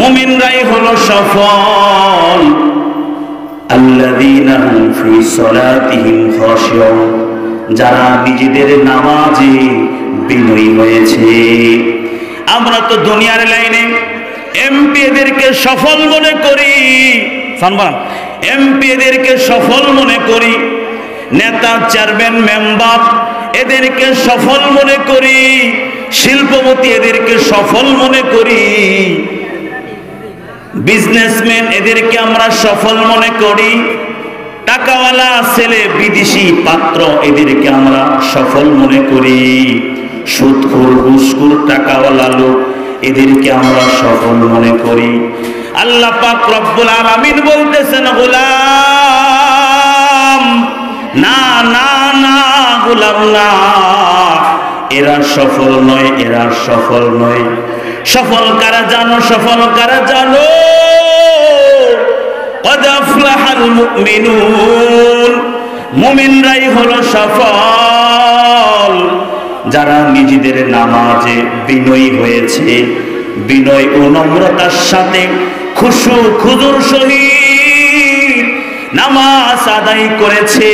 মুমিনরাই হলো সফল। আল্লাযীনা হুম ফি সালাতিহিম খাশিউন, যারা নিজেদের নামাজে বিনয়ী হয়েছে। আমরা তো দুনিয়ার লাইনে এমপি এদেরকে সফল মনে করি, সানবান এমপি এদেরকে সফল মনে করি, নেতা চেয়ারম্যান মেম্বার এদেরকে সফল মনে করি, শিল্পপতি এদেরকে সফল মনে করি, বিজনেসম্যান এদেরকে আমরা সফল মনে করি, টাকাওয়ালা ছেলে বিদেশি পাত্র এদেরকে আমরা সফল মনে করি, সুদখোর ঘুষখোর টাকাওয়ালা লোক এদেরকে আমরা সফল মনে করি। আল্লাহ পাক রব্বুল আলামিন বলতেছেন, গোলাম না না না, গোলাম না, এরা সফল নয়, এরা সফল নয়। সফল কারা জানো? সফল কারা জানো? ক্বাদ আফলাহাল মুমিনুন, মুমিনরাই হলো সফল, যারা নিজেদের নামাজে বিনয়ী হয়েছে, বিনয় ও নম্রতার সাথে খুশু খুজুর সহিত নামাজ আদায় করেছে।